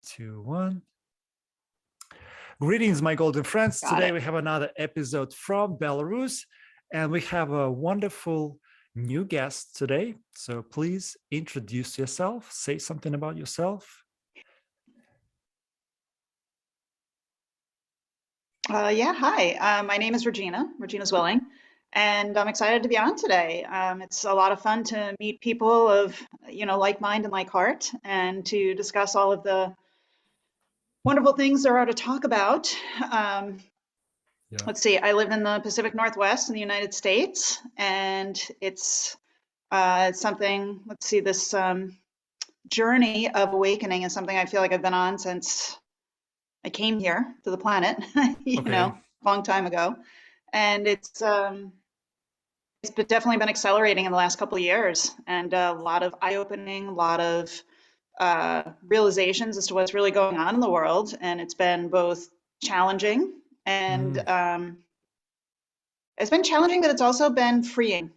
2, 1. Greetings, my golden friends. Today we have another episode from Belarus, and we have a wonderful new guest today. So please introduce yourself, say something about yourself. Hi. My name is Regina Zwilling, and I'm excited to be on today. It's a lot of fun to meet people of, like mind and like heart, and to discuss all of the wonderful things there are to talk about. Let's see, I live in the Pacific Northwest in the United States, and it's something, this journey of awakening is something I feel like I've been on since I came here to the planet, a long time ago. And it's definitely been accelerating in the last couple of years, and a lot of eye-opening, a lot of realizations as to what's really going on in the world. And it's been both challenging and it's been challenging, but it's also been freeing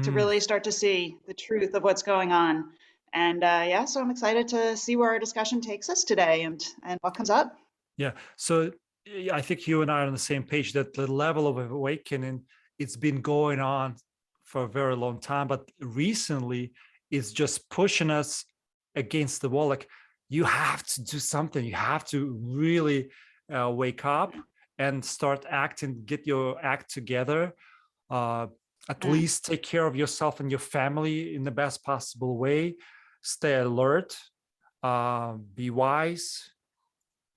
to really start to see the truth of what's going on. And so I'm excited to see where our discussion takes us today and what comes up. Yeah, so I think you and I are on the same page that the level of awakening, it's been going on for a very long time, but recently it's just pushing us against the wall. Like, you have to do something. You have to really wake up and start acting, get your act together, at least take care of yourself and your family in the best possible way, stay alert, be wise,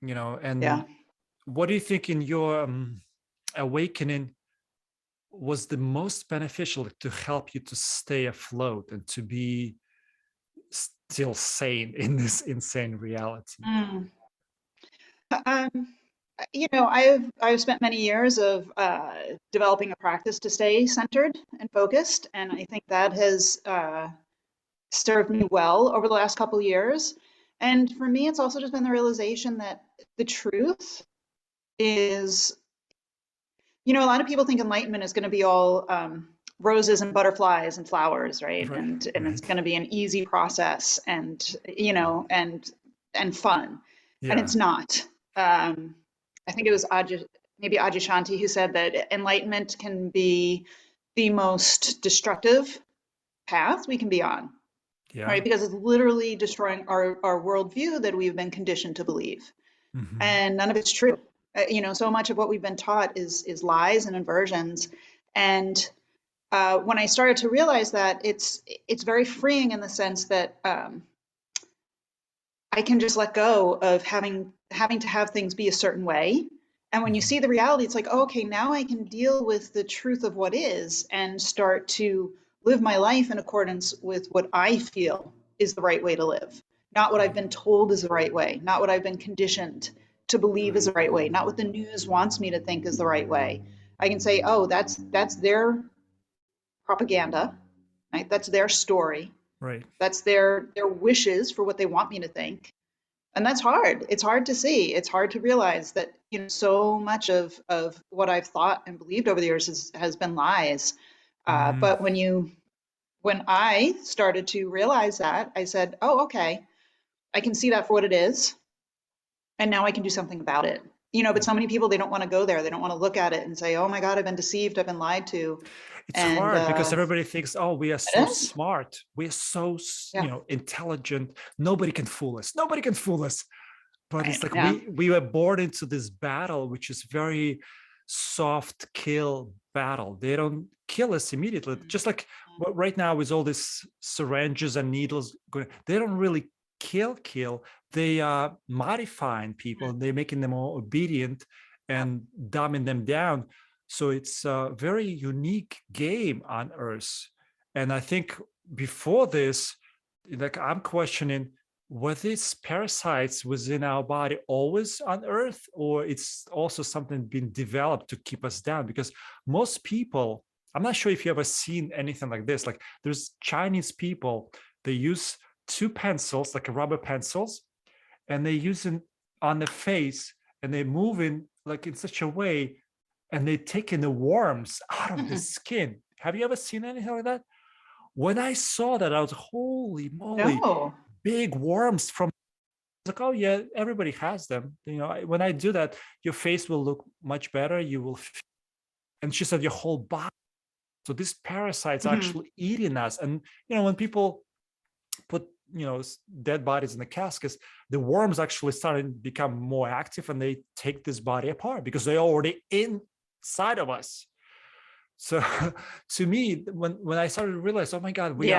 and what do you think in your awakening was the most beneficial to help you to stay afloat and to be still sane in this insane reality? I've spent many years of developing a practice to stay centered and focused, and I think that has served me well over the last couple of years. And for me, it's also just been the realization that the truth is, a lot of people think enlightenment is going to be all roses and butterflies and flowers, right? And it's going to be an easy process and fun. And it's not. I think it was maybe Adyashanti who said that enlightenment can be the most destructive path we can be on. Right? Because it's literally destroying our worldview that we've been conditioned to believe. And none of it's true. So much of what we've been taught is lies and inversions. And when I started to realize that, it's very freeing in the sense that I can just let go of having to have things be a certain way. And when you see the reality, it's like, oh, okay, now I can deal with the truth of what is and start to live my life in accordance with what I feel is the right way to live, not what I've been told is the right way, not what I've been conditioned to believe is the right way, not what the news wants me to think is the right way. I can say, oh, that's their propaganda, right? That's their story. Right. That's their wishes for what they want me to think. And that's hard. It's hard to see. It's hard to realize that, so much of what I've thought and believed over the years has been lies. But when I started to realize that, I said, oh, okay, I can see that for what it is. And now I can do something about it. But so many people, they don't want to go there. They don't want to look at it and say, oh my God, I've been deceived. I've been lied to. It's hard because everybody thinks, oh, we are so smart. We are so, intelligent. Nobody can fool us. Nobody can fool us. But it's like we were born into this battle, which is very soft kill battle. They don't kill us immediately. Just like right now with all these syringes and needles going, they don't really kill. They are modifying people and they're making them more obedient and dumbing them down. So it's a very unique game on Earth. And I think before this, like, I'm questioning, were these parasites within our body always on Earth, or it's also something being developed to keep us down? Because most people, I'm not sure if you ever seen anything like this. Like, there's Chinese people, they use 2 pencils, like rubber pencils, and they use it on the face, and they move in like in such a way, and they taking the worms out of the skin. Have you ever seen anything like that? When I saw that, I was, holy moly, big worms from like, oh yeah, everybody has them. When I do that, your face will look much better. You will, and she said your whole body. So these parasites actually eating us. And when people put dead bodies in the caskets, the worms actually started to become more active, and they take this body apart because they're already inside of us. So to me, when I started to realize, oh my God, we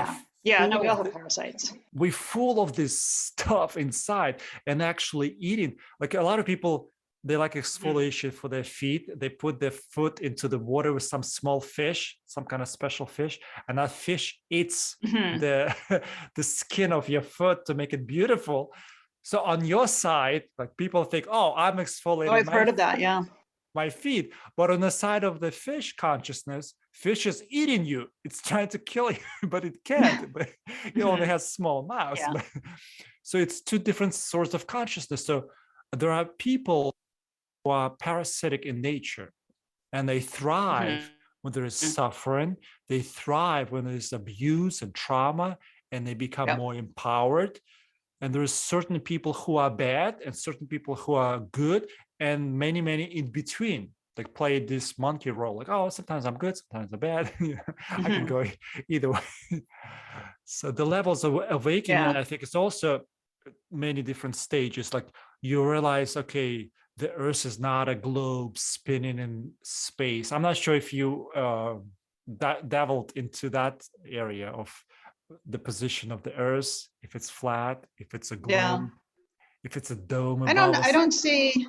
Yeah. No, we all have parasites. We're full of this stuff inside, and actually eating. Like a lot of people, they like exfoliation for their feet. They put their foot into the water with some small fish, some kind of special fish, and that fish eats the the skin of your foot to make it beautiful. So on your side, like people think, oh, I'm exfoliating. Oh, I've heard of that. Yeah. My feet, but on the side of the fish consciousness, fish is eating you. It's trying to kill you, but it can't. But it only has small mouths. Yeah. So it's two different sorts of consciousness. So there are people who are parasitic in nature, and they thrive when there is suffering. They thrive when there is abuse and trauma, and they become more empowered. And there's certain people who are bad and certain people who are good, and many in between, like play this monkey role, like, oh, sometimes I'm good, sometimes I'm bad. I can go either way. So the levels of awakening, I think it's also many different stages. Like you realize, okay, the earth is not a globe spinning in space. I'm not sure if you dabbled into that area of the position of the earth, if it's flat, if it's a globe, if it's a dome above us. I don't see,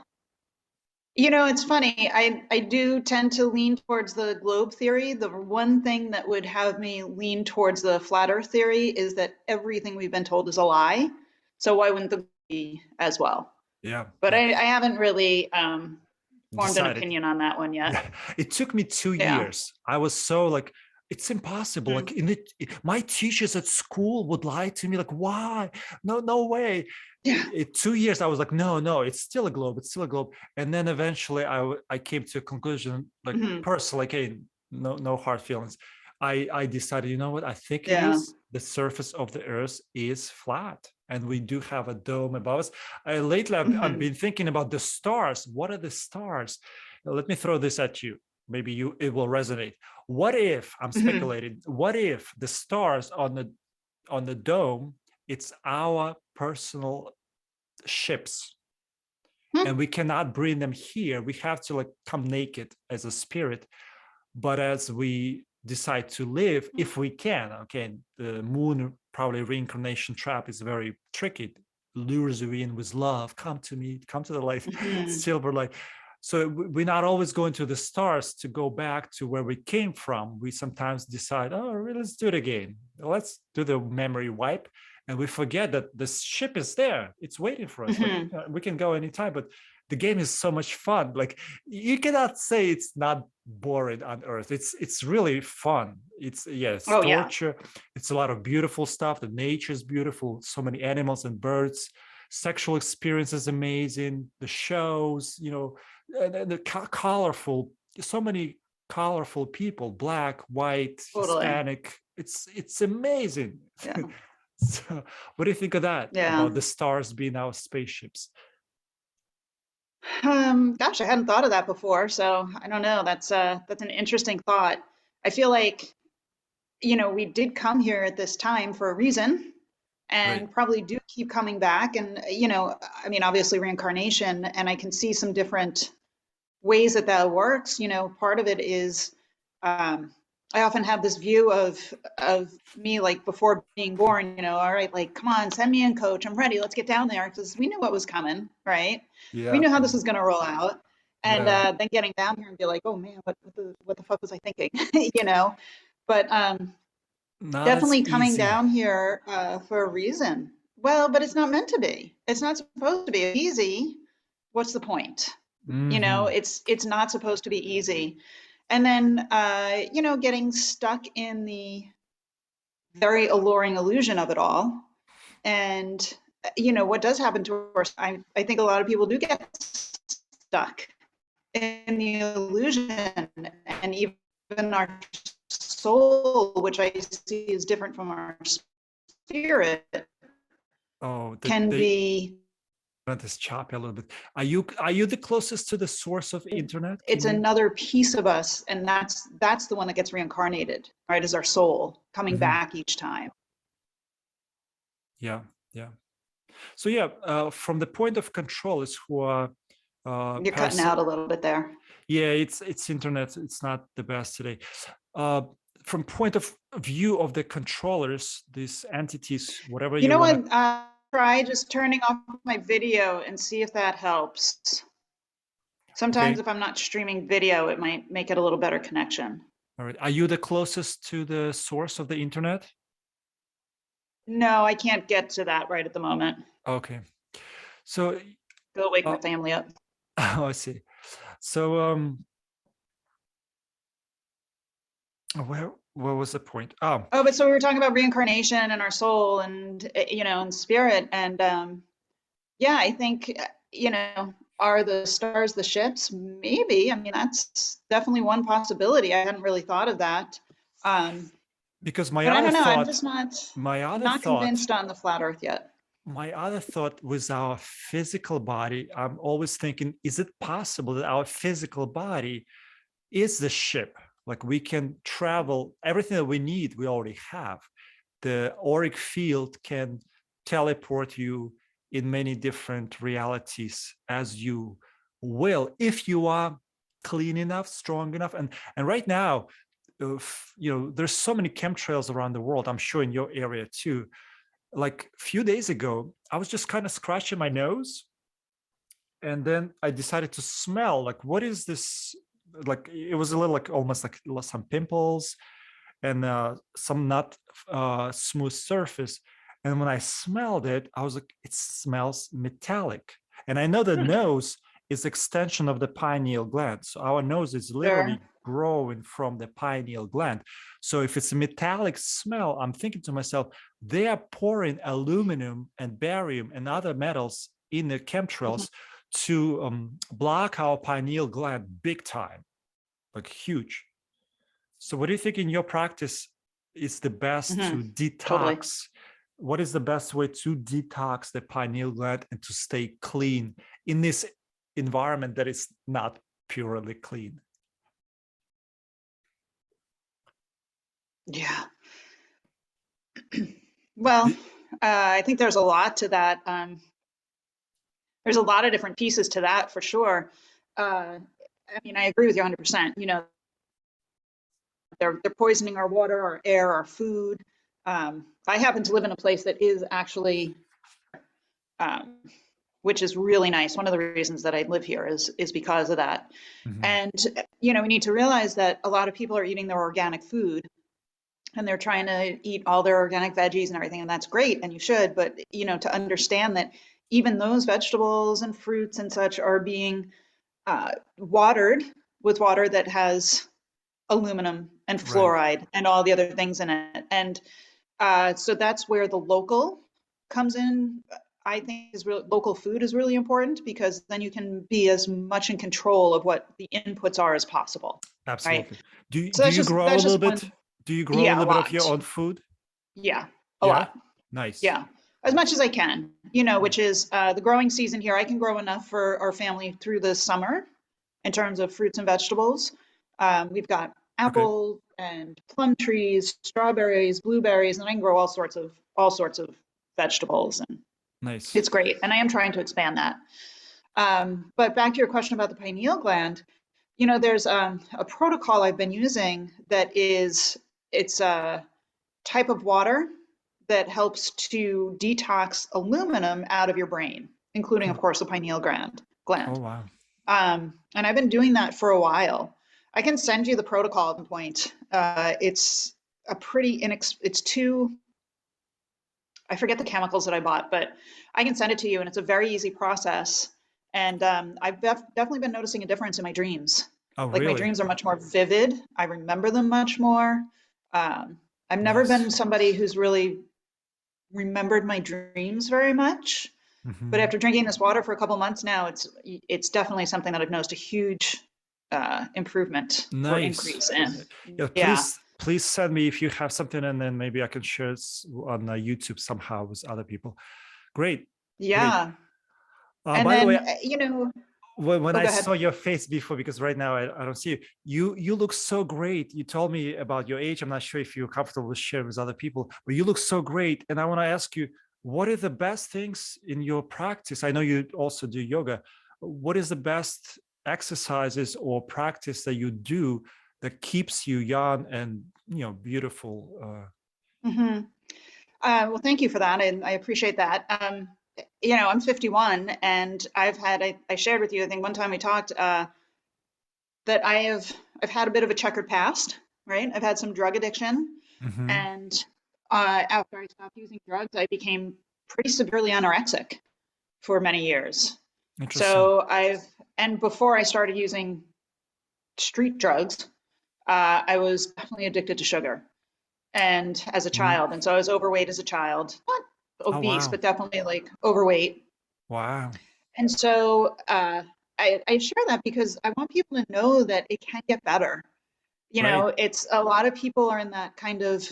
it's funny. I do tend to lean towards the globe theory. The one thing that would have me lean towards the flat earth theory is that everything we've been told is a lie. So why wouldn't the be as well? Yeah. But I haven't really formed an opinion on that one yet. Yeah. It took me 2 years. I was so like, it's impossible. Like my teachers at school would lie to me, like, why? No way. 2 years I was like, no, it's still a globe, it's still a globe. And then eventually I came to a conclusion, like personally, okay, no hard feelings. I decided, you know what, I think it is. The surface of the earth is flat, and we do have a dome above us. Lately I've been thinking about the stars. What are the stars? Let me throw this at you. Maybe it will resonate. What if, I'm speculating, what if the stars on the dome, it's our personal ships, and we cannot bring them here. We have to like come naked as a spirit. But as we decide to live, if we can, okay, the moon probably reincarnation trap is very tricky. Lures you in with love. Come to me, come to the light, silver light. So we're not always going to the stars to go back to where we came from. We sometimes decide, oh, let's do it again. Let's do the memory wipe. And we forget that the ship is there. It's waiting for us. Like, we can go anytime, but the game is so much fun. Like you cannot say it's not boring on Earth. It's really fun. It's torture. It's a lot of beautiful stuff. The nature is beautiful. So many animals and birds. Sexual experience is amazing. The shows, and the colorful, so many colorful people, black, white, Hispanic. It's amazing. So what do you think of that? About the stars being our spaceships? Gosh, I hadn't thought of that before. So I don't know. That's an interesting thought. I feel like, we did come here at this time for a reason, and probably do keep coming back. And, I mean, obviously reincarnation, and I can see some different ways that works. Part of it is, I often have this view of me, like before being born, all right, like, come on, send me in, coach, I'm ready, let's get down there, because we knew what was coming, right? We knew how this was going to roll out. And then getting down here and be like, oh man, what the fuck was I thinking? But definitely coming down here for a reason. Well, but it's not meant to be. It's not supposed to be easy. What's the point? It's not supposed to be easy. And then, getting stuck in the very alluring illusion of it all. And, what does happen to us, I think a lot of people do get stuck in the illusion, and even our soul, which I see is different from our spirit, can be This choppy a little bit. Are you the closest to the source of internet? It's another piece of us, and that's the one that gets reincarnated, right? Is our soul coming back each time. Yeah, yeah. So yeah, from the point of control is who are You're cutting out a little bit there. Yeah, it's internet. It's not the best today. From point of view of the controllers, these entities, whatever you know what, try just turning off my video and see if that helps. Sometimes if I'm not streaming video, it might make it a little better connection. All right. Are you the closest to the source of the internet? No, I can't get to that right at the moment. Okay. So go wake my family up. Oh, I see. So where was the point? But so we were talking about reincarnation and our soul and and spirit, and yeah, I think are the stars the ships? Maybe. I mean, that's definitely one possibility. I hadn't really thought of that. Because my but other I don't know. thought, I'm just not convinced on the flat Earth yet. My other thought was our physical body. I'm always thinking, is it possible that our physical body is the ship? Like we can travel, everything that we need, we already have. The auric field can teleport you in many different realities as you will, if you are clean enough, strong enough. And right now, there's so many chemtrails around the world. I'm sure in your area too. Like a few days ago, I was just kind of scratching my nose. And then I decided to smell, like, what is this? Like, it was a little like almost like some pimples and some not smooth surface. And when I smelled it, I was like, it smells metallic. And I know the nose is extension of the pineal gland. So our nose is literally growing from the pineal gland. So if it's a metallic smell, I'm thinking to myself, they are pouring aluminum and barium and other metals in the chemtrails to block our pineal gland big time, like huge. So what do you think in your practice is the best to detox? Totally. What is the best way to detox the pineal gland and to stay clean in this environment that is not purely clean? Yeah. Well, I think there's a lot to that. There's a lot of different pieces to that for sure. I mean, I agree with you 100%. They're poisoning our water, our air, our food. I happen to live in a place that is actually, which is really nice. One of the reasons that I live here is because of that. And, we need to realize that a lot of people are eating their organic food and they're trying to eat all their organic veggies and everything. And that's great. And you should, but, to understand that even those vegetables and fruits and such are being watered with water that has aluminum and fluoride and all the other things in it. And so that's where the local comes in. I think local food is really important because then you can be as much in control of what the inputs are as possible. Absolutely. Right? Do you grow a little bit? Do you grow a little bit of your own food? Yeah, a lot. Nice. Yeah, as much as I can, which is the growing season here. I can grow enough for our family through the summer in terms of fruits and vegetables. We've got apple and plum trees, strawberries, blueberries, and I can grow all sorts of vegetables. And nice. It's great. And I am trying to expand that. But back to your question about the pineal gland, there's a protocol I've been using that it's a type of water that helps to detox aluminum out of your brain, including, of course, the pineal gland. Oh, wow. And I've been doing that for a while. I can send you the protocol at one point. It's a pretty it's I forget the chemicals that I bought, but I can send it to you, and it's a very easy process. And I've definitely been noticing a difference in my dreams. Oh, like really? My dreams are much more vivid. I remember them much more. I've never been somebody who's really remembered my dreams very much. But after drinking this water for a couple months now, it's definitely something that I've noticed a huge improvement or increase in. Yeah, please send me if you have something, and then maybe I can share it on YouTube somehow with other people. Great. Yeah. Great. And By the way, then, you know, when oh, I go ahead. saw your face before, because right now I don't see you. You look so great. You told me about your age. I'm not sure if you're comfortable with sharing with other people, but you look so great. And I want to ask you, what are the best things in your practice? I know you also do yoga. What is the best exercises or practice that you do that keeps you young and beautiful? Hmm. Well, thank you for that, and I appreciate that. You know, I'm 51, and I shared with you, I think one time we talked, that I've had a bit of a checkered past, right? I've had some drug addiction, Hmm. and after I stopped using drugs, I became pretty severely anorexic for many years. Interesting. So and before I started using street drugs, I was definitely addicted to sugar, and as a Mm. child, and so I was overweight as a child, not Oh, obese, wow. but definitely like overweight. Wow. And so I share that because I want people to know that it can get better. You Right. know, it's a lot of people are in that kind of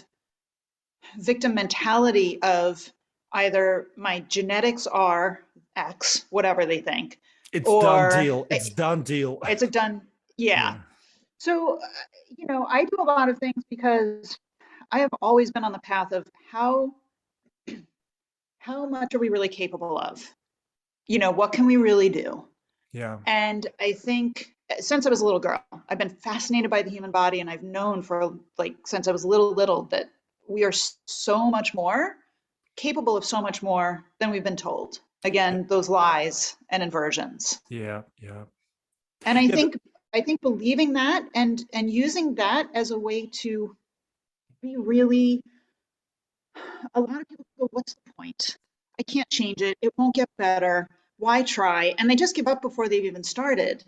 victim mentality of either my genetics are X, whatever they think, It's done or deal. It's done deal. it's a done, yeah. Yeah. So, you know, I do a lot of things because I have always been on the path of how much are we really capable of? You know, what can we really do? Yeah. And I think since I was a little girl, I've been fascinated by the human body, and I've known for like since I was little that we are so much more capable of so much more than we've been told. Yeah. Again, those lies and inversions. Yeah. Yeah. And Yeah. I think believing that and using that as a way to be really, a lot of people go, what's the point? I can't change it. It won't get better. Why try? And they just give up before they've even started.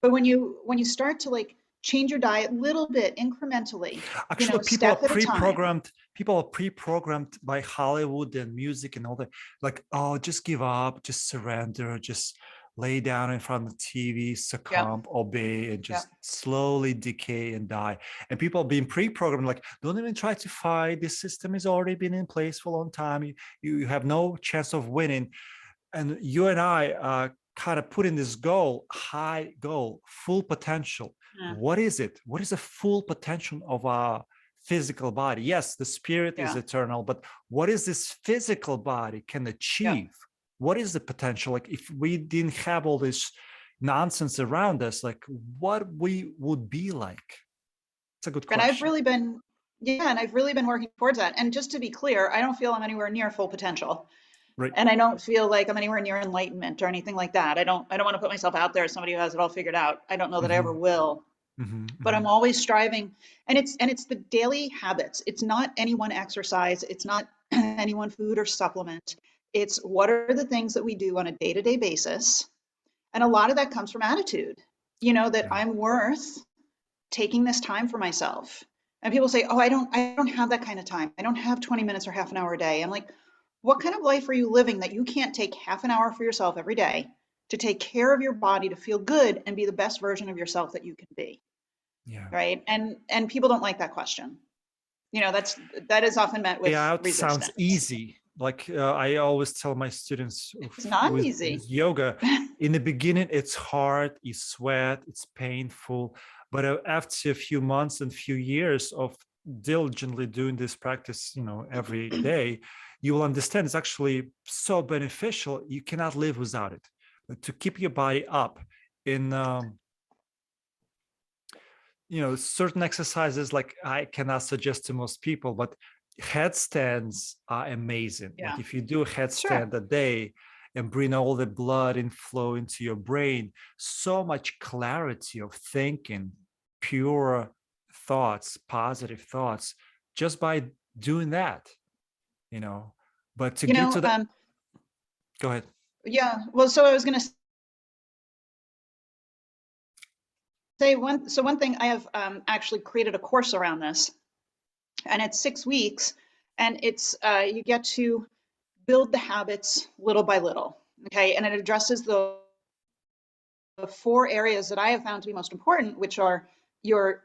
But when you start to like change your diet a little bit incrementally, you Actually, know, step at a time. people are pre-programmed by Hollywood and music and all that. Like, oh, just give up, just surrender, just lay down in front of the TV, Yep, succumb, obey, and yep, just slowly decay and die. And people are being pre-programmed, like, don't even try to fight. This system has already been in place for a long time. You have no chance of winning. And you and I kind of put in this goal, high goal, full potential. yeah, What is it? What is the full potential of our physical body? Yes, the spirit is yeah, eternal, but what is this physical body can yep. achieve? What is the potential? Like if we didn't have all this nonsense around us, like what we would be like? It's a good And I've question. really been, yeah, and I've really been working towards that. And just to be clear, I don't feel I'm anywhere near full potential. Right. And I don't feel like I'm anywhere near enlightenment or anything like that. I don't want to put myself out there as somebody who has it all figured out. I don't know that I ever Mm-hmm, will. mm-hmm, But mm-hmm. I'm always striving, and it's the daily habits. It's not any one exercise, it's not any one food or supplement. It's what are the things that we do on a day-to-day basis. And a lot of that comes from attitude. You know, that Yeah. I'm worth taking this time for myself. And people say, "Oh, I don't have that kind of time. I don't have 20 minutes or half an hour a day." I'm like, "What kind of life are you living that you can't take half an hour for yourself every day to take care of your body to feel good and be the best version of yourself that you can be?" Yeah. Right? And people don't like that question. You know, that is often met Way with out sounds resistance. easy. Like I always tell my students It's not with easy. yoga, in the beginning, it's hard, you sweat, it's painful. But after a few months and few years of diligently doing this practice, every day, you will understand it's actually so beneficial. You cannot live without it. But to keep your body up in certain exercises, like I cannot suggest to most people, but headstands are amazing. Like Yeah, if you do a sure. headstand a day and bring all the blood and flow into your brain, so much clarity of thinking, pure thoughts, positive thoughts, just by doing that, you know. But to You get know, to that, go ahead. yeah. Well, so I was going to say one thing I have actually created a course around this, and it's 6 weeks, and it's you get to build the habits little by little. Okay, and it addresses the four areas that I have found to be most important, which are your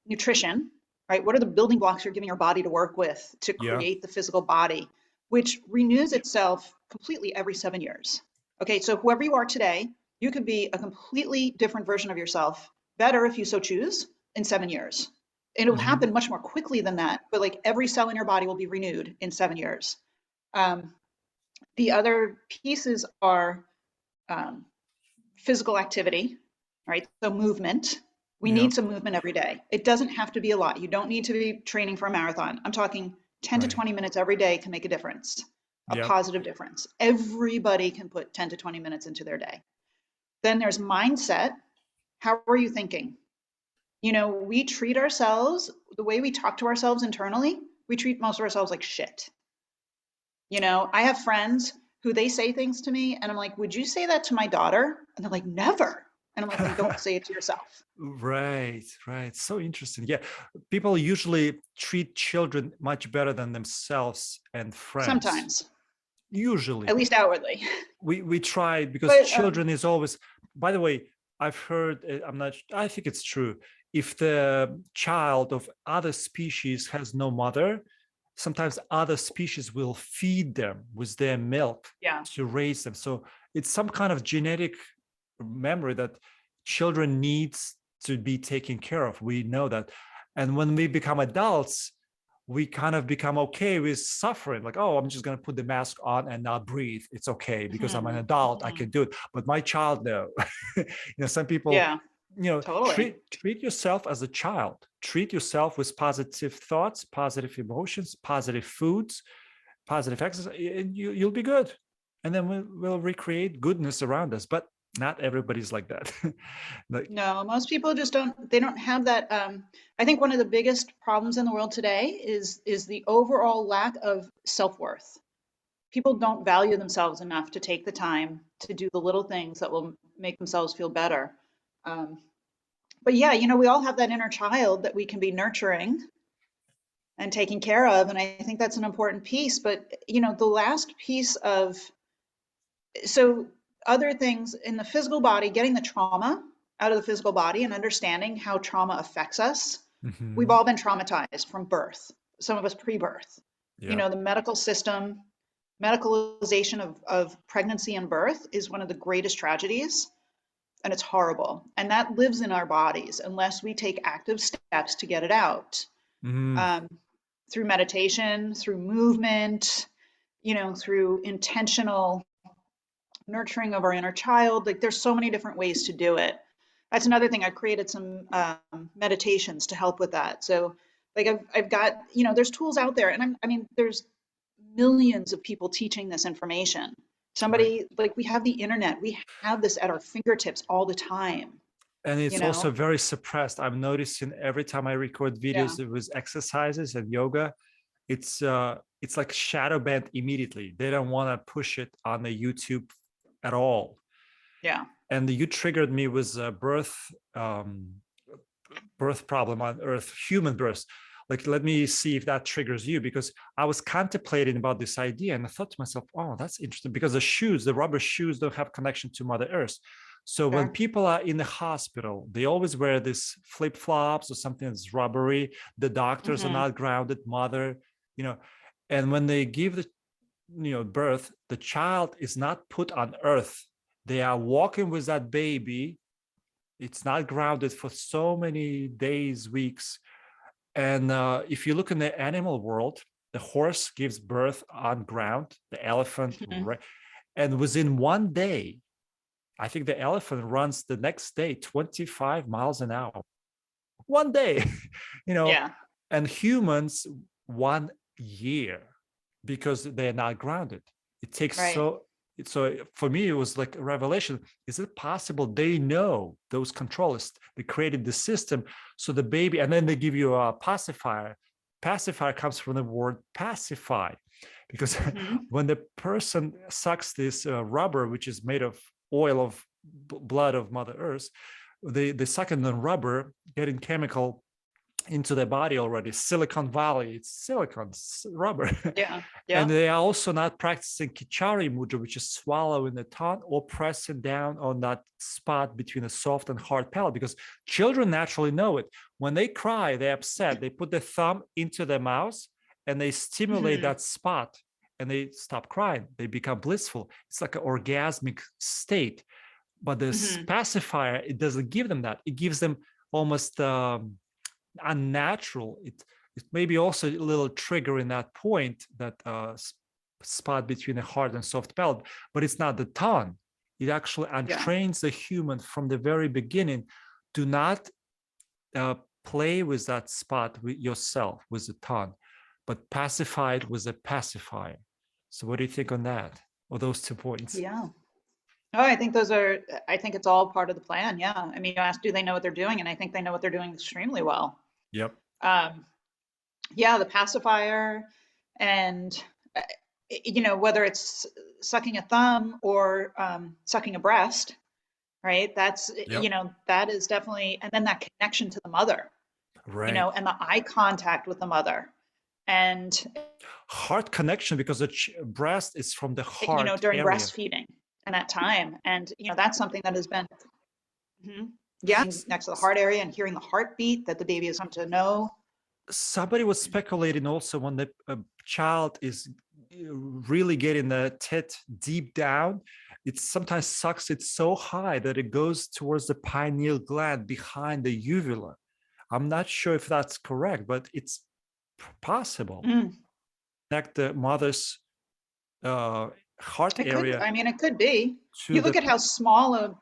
nutrition, right? What are the building blocks you're giving your body to work with to Yeah. create the physical body, which renews itself completely every 7 years. Okay, so whoever you are today, you could be a completely different version of yourself, better if you so choose, in 7 years. And it will Mhm. happen much more quickly than that, but like every cell in your body will be renewed in 7 years. Um, the other pieces are um, physical activity, right? So movement. We Yeah, need some movement every day. It doesn't have to be a lot. You don't need to be training for a marathon. I'm talking 10 to right. 20 minutes every day can make a difference, a Yep. positive difference. Everybody can put 10 to 20 minutes into their day. Then there's mindset. How are you thinking? You know, we treat ourselves the way we talk to ourselves internally, we treat most of ourselves like shit. You know, I have friends who they say things to me and I'm like, would you say that to my daughter? And they're like, never. And I'm like, then don't say it to yourself. Right, right. So interesting. Yeah, people usually treat children much better than themselves and friends. Sometimes, Usually, at least outwardly. we try because But children is always. By the way, I've heard. I'm not. I think it's true. If the child of other species has no mother, sometimes other species will feed them with their milk yeah, to raise them. So it's some kind of genetic memory that children needs to be taken care of. We know that. And when we become adults, we kind of become okay with suffering. Like, oh, I'm just going to put the mask on and not breathe. It's okay because I'm an mhm, adult. I mhm. can do it. But my child, no. Some people, Yeah, totally. treat yourself as a child. Treat yourself with positive thoughts, positive emotions, positive foods, positive exercise, and you'll be good. And then we'll recreate goodness around us. But not everybody's like that. Like, No, most people just don't, they don't have that. I think one of the biggest problems in the world today is the overall lack of self-worth. People don't value themselves enough to take the time to do the little things that will make themselves feel better. Um, but yeah, you know, we all have that inner child that we can be nurturing and taking care of, and I think that's an important piece. But you know, the last piece of so other things in the physical body, getting the trauma out of the physical body and understanding how trauma affects us. We've mhm, all been traumatized from birth, some of us pre-birth. You yeah. know, the medical system, medicalization of pregnancy and birth is one of the greatest tragedies, and it's horrible. And that lives in our bodies unless we take active steps to get it out. Mm, Um, through meditation, through movement, you know, through intentional nurturing of our inner child. Like there's so many different ways to do it. That's another thing. I've created some meditations to help with that. So like I've got, you know, there's tools out there and I mean, there's millions of people teaching this information. right. Somebody like we have the internet, we have this at our fingertips all the time, And you it's also know? very suppressed. I'm noticing every time I record Yeah. videos with exercises and yoga, it's like shadow banned immediately. They don't want to push it on the YouTube at all. Yeah. And you triggered me with um, birth problem on Earth, human birth. Like, let me see if that triggers you, because I was contemplating about this idea and I thought to myself, oh, that's interesting, because the rubber shoes don't have connection to Mother Earth. So when Sure. people are in the hospital, they always wear this flip flops or something that's rubbery. The doctors are Hmm. not grounded, mother, you know, and when they give the birth, the child is not put on earth. They are walking with that baby. It's not grounded for so many days, weeks. And if you look in the animal world, the horse gives birth on ground, the elephant, Hmm. and within one day, I think the elephant runs the next day 25 miles an hour. One day, you know, Yeah. and humans 1 year because they're not grounded. It takes Right. so for me, it was like a revelation. Is it possible they know, those controllers, they created the system so the baby, and then they give you a pacifier. Pacifier comes from the word pacify, because Hmm. when the person sucks this rubber, which is made of oil of blood of Mother Earth, they suck in the rubber, getting chemical into their body already. Silicon Valley, it's silicon, rubber. Yeah. And Yeah. they are also not practicing Kichari Mudra, which is swallowing the tongue or pressing down on that spot between the soft and hard palate, because children naturally know it. When they cry, they're upset, they put their thumb into their mouth and they stimulate Hmm. that spot. and they stop crying. They become blissful. It's like an orgasmic state. But the pacifier, it doesn't give them that. It gives them almost unnatural. It may be also a little trigger in that point, that spot between the heart and soft palate, but it's not the tongue. It actually untrains the human from the very beginning. Do not play with that spot with yourself, with the tongue, but pacify it with a pacifier. So what do you think on that, or those 2 points? Yeah. Oh, I think it's all part of the plan. Yeah. I mean, you asked, do they know what they're doing? And I think they know what they're doing extremely well. Yep. Yeah, the pacifier, and whether it's sucking a thumb or sucking a breast, right? That's, that is definitely, and then that connection to the mother, right? And the eye contact with the mother, and heart connection, because the breast is from the heart during area. breastfeeding and that time. And, that's something that has been, next to the heart area, and hearing the heartbeat that the baby has come to know. Somebody was speculating also, when the child is really getting the tit deep down, it sometimes sucks it so high that it goes towards the pineal gland behind the uvula. I'm not sure if that's correct, but it's possible. Connect the mother's heart area. I mean, it could be. You look at how small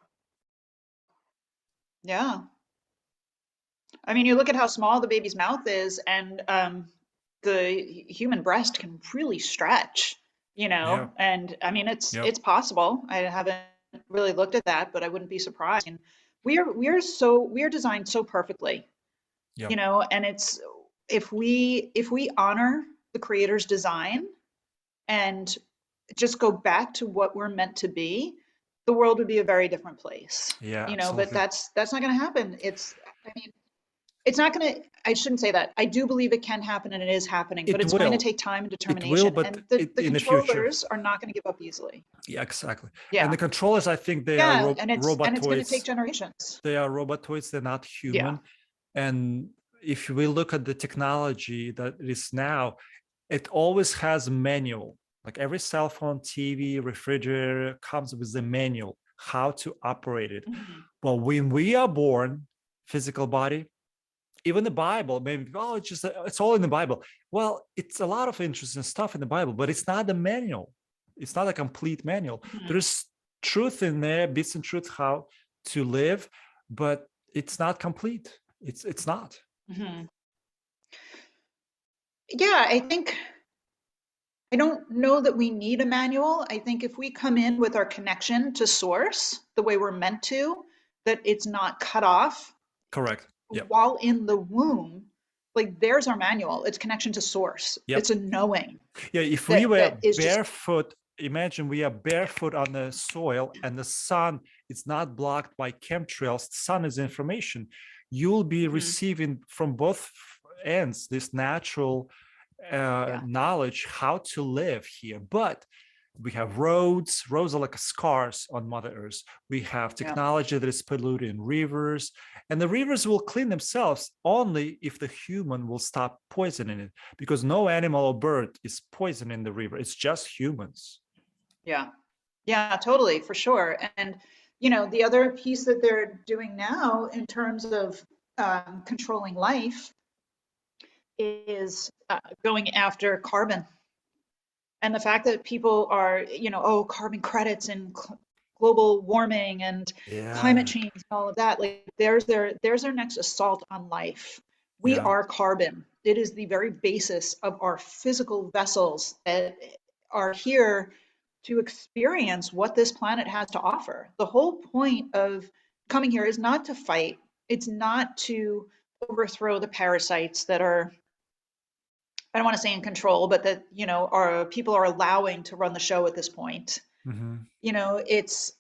I mean, you look at how small the baby's mouth is, and the human breast can really stretch, and I mean, it's possible. I haven't really looked at that, but I wouldn't be surprised. And we are designed so perfectly, and it's, if we honor the Creator's design and just go back to what we're meant to be, the world would be a very different place. But that's not going to happen. It's not going to, I shouldn't say that. I do believe it can happen, and it is happening, but it's going to take time and determination. It will, but and the controllers are not going to give up easily. Yeah, exactly. Yeah. And the controllers, I think they are robotoids. And it's going to take generations. They are robotoids. They're not human. And if we look at the technology that is now, it always has a manual. Like every cell phone, TV, refrigerator comes with a manual, how to operate it. But when we are born, physical body, even the Bible, maybe, it's all in the Bible. Well, it's a lot of interesting stuff in the Bible, but it's not the manual. It's not a complete manual. There's truth in there, bits and truth, how to live, but it's not complete. It's not. Yeah, I don't know that we need a manual. I think if we come in with our connection to source, the way we're meant to, that it's not cut off. Correct. Yep. While in the womb, like, there's our manual. It's connection to source. Yep. It's a knowing. Yeah, if we were barefoot, imagine we are barefoot on the soil, and the sun is not blocked by chemtrails. The sun is information. You'll be receiving from both ends this natural knowledge how to live here. But we have roads are like scars on Mother Earth. We have technology that is polluting rivers, and the rivers will clean themselves only if the human will stop poisoning it, because no animal or bird is poisoning the river. It's just humans. Yeah, totally, for sure. And the other piece that they're doing now in terms of controlling life is going after carbon. And the fact that people are, carbon credits and global warming and climate change and all of that, like, there's their next assault on life. We are carbon. It is the very basis of our physical vessels that are here to experience what this planet has to offer. The whole point of coming here is not to fight. It's not to overthrow the parasites that are, I don't want to say in control, but that, our people are allowing to run the show at this point. It's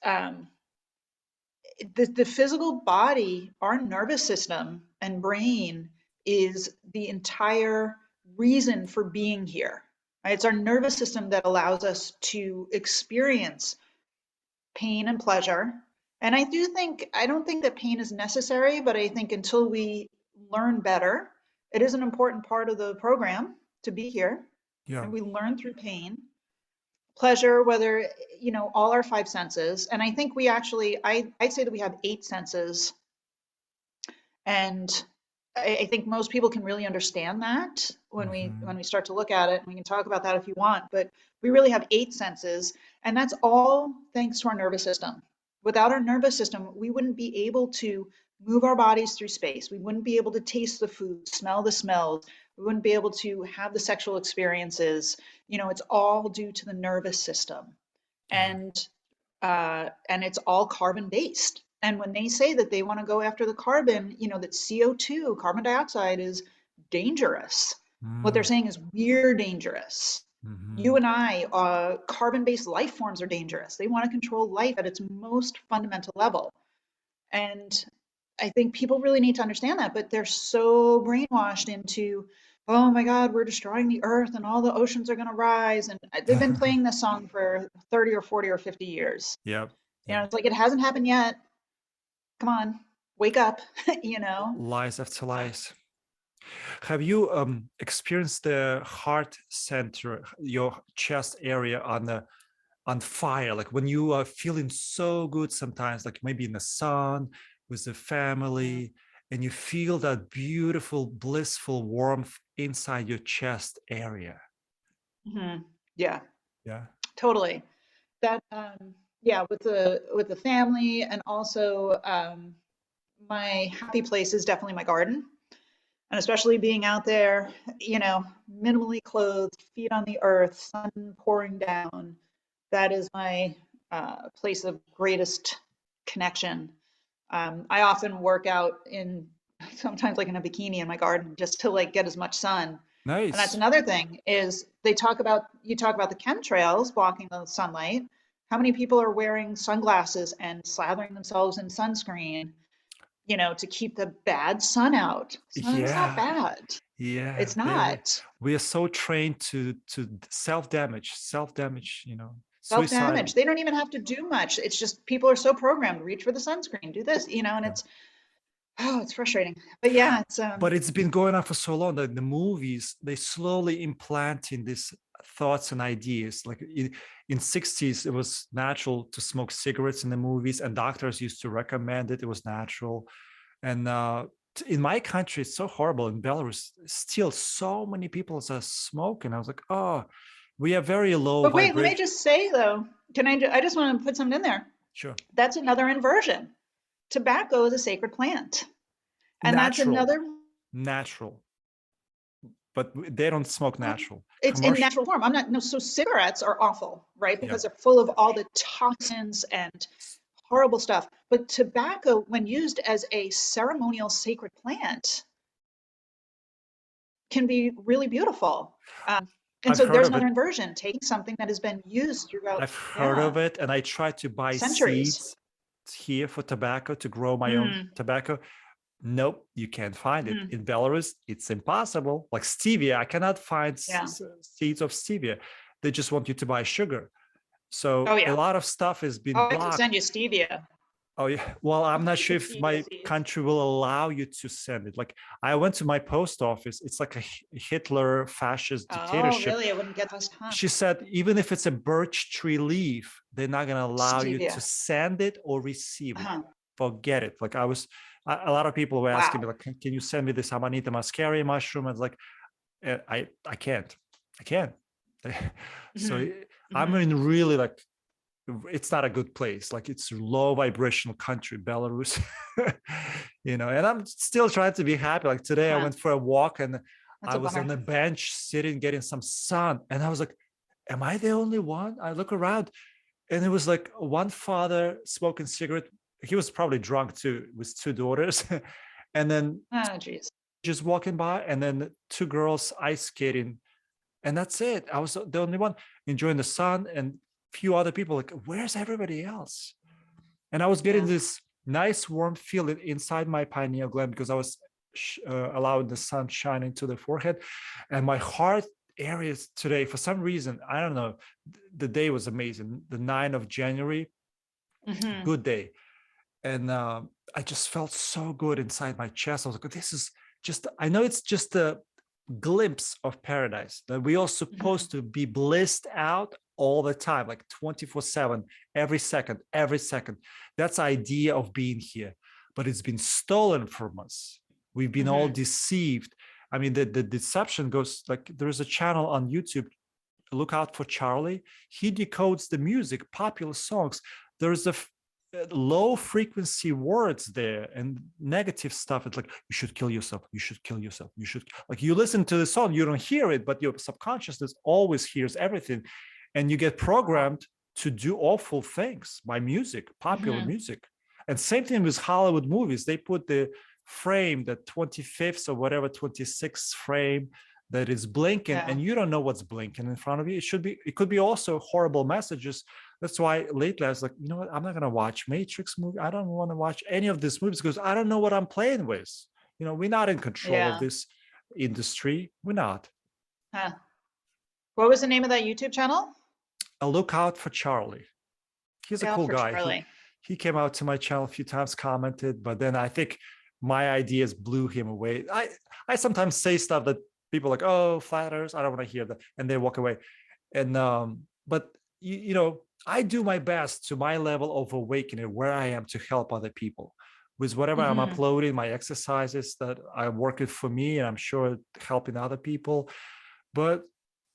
the physical body, our nervous system and brain is the entire reason for being here. Right? It's our nervous system that allows us to experience pain and pleasure. And I don't think that pain is necessary, but I think until we learn better, it is an important part of the program to be here. And we learn through pain. pleasure, whether, all our five senses. And I think we actually, I'd say that we have eight senses. And I think most people can really understand that when we start to look at it. And we can talk about that if you want, but we really have eight senses, and that's all thanks to our nervous system. Without our nervous system, we wouldn't be able to move our bodies through space. We wouldn't be able to taste the food, smell the smells. We wouldn't be able to have the sexual experiences. It's all due to the nervous system, and it's all carbon based. And when they say that they want to go after the carbon, that CO2, carbon dioxide, is dangerous. What they're saying is we're dangerous. You and I, carbon-based life forms are dangerous. They want to control life at its most fundamental level. And I think people really need to understand that, but they're so brainwashed into, oh my God, we're destroying the earth and all the oceans are going to rise. And they've been playing this song for 30 or 40 or 50 years. Yep. It's like, it hasn't happened yet. Come on, wake up, Lies after lies. Have you experienced the heart center, your chest area on fire? Like when you are feeling so good sometimes, like maybe in the sun with the family, and you feel that beautiful, blissful warmth inside your chest area. Yeah. Yeah. Totally. That, with the family, and also my happy place is definitely my garden. And especially being out there, minimally clothed, feet on the earth, sun pouring down, that is my place of greatest connection. I often work out sometimes like in a bikini in my garden, just to like get as much sun. Nice. And that's another thing, is you talk about the chemtrails blocking the sunlight. How many people are wearing sunglasses and slathering themselves in sunscreen, to keep the bad sun out? It's not bad. Yeah. It's not. We are so trained to self-damage, Self-damage. They don't even have to do much. It's just people are so programmed, reach for the sunscreen, do this, and it's frustrating. But yeah, it's but it's been going on for so long that the movies, they slowly implanting these thoughts and ideas. Like in 60s, it was natural to smoke cigarettes in the movies, and doctors used to recommend it. It was natural. And in my country, it's so horrible. In Belarus, still so many people are smoking. I was like, oh, we are very low. But wait, let me just say though, I just want to put something in there. Sure. That's another inversion. Tobacco is a sacred plant. And natural. that's another natural. But they don't smoke natural. It's in natural form. So cigarettes are awful, right? Because they're full of all the toxins and horrible stuff. But tobacco, when used as a ceremonial sacred plant, can be really beautiful. And so there's another inversion, taking something that has been used throughout. I've heard of it, and I tried to buy centuries. Seeds here for tobacco, to grow my own tobacco. Nope, you can't find it. In Belarus, it's impossible. Like stevia, I cannot find seeds of stevia. They just want you to buy sugar. So a lot of stuff has been blocked. I can send you stevia. Oh yeah. Well, I'm not sure if my country will allow you to send it. Like I went to my post office. It's like a Hitler fascist dictatorship. Oh, really? I wouldn't get this. She said, even if it's a birch tree leaf, they're not going to allow you to send it or receive it. Forget it. Like a lot of people were asking me, like, can you send me this Amanita muscaria mushroom? I was like, I can't. So I'm in really like, it's not a good place. Like it's low vibrational country, Belarus, and I'm still trying to be happy. Like today I went for a walk and I was on the bench sitting, getting some sun. And I was like, am I the only one? I look around and it was like one father smoking cigarette. He was probably drunk too, with two daughters. And then just walking by, and then two girls ice skating. And that's it. I was the only one enjoying the sun, and few other people like, where's everybody else? And I was getting this nice warm feeling inside my pineal gland because I was allowing the sun shine into the forehead. And my heart areas today, for some reason, I don't know, the day was amazing. The 9th of January, good day. And I just felt so good inside my chest. I was like, this is just, I know it's just a glimpse of paradise, that we are supposed to be blissed out all the time, like 24/7, every second, every second. That's the idea of being here, but it's been stolen from us. We've been all deceived. I mean, the deception goes like, there's a channel on YouTube, look out for Charlie. He decodes the music, popular songs. There's a low frequency words there and negative stuff. It's like, you should kill yourself, you should kill yourself, you should, like, you listen to the song, you don't hear it, but your subconsciousness always hears everything, and you get programmed to do awful things by music, popular music. And same thing with Hollywood movies. They put the frame, the 25th or whatever, 26th frame that is blinking, and you don't know what's blinking in front of you. It could be also horrible messages. That's why lately I was like, you know what, I'm not going to watch Matrix movie. I don't want to watch any of these movies because I don't know what I'm playing with. You know, we're not in control of this industry. We're not. What was the name of that YouTube channel? A Look Out for Charlie. He's a cool guy. Charlie. He came out to my channel a few times, commented, but then I think my ideas blew him away. I sometimes say stuff that people are like, oh, flat earthers, I don't want to hear that, and they walk away. And but you know, I do my best to my level of awakening where I am to help other people with whatever I'm uploading, my exercises that are working for me, and I'm sure helping other people. But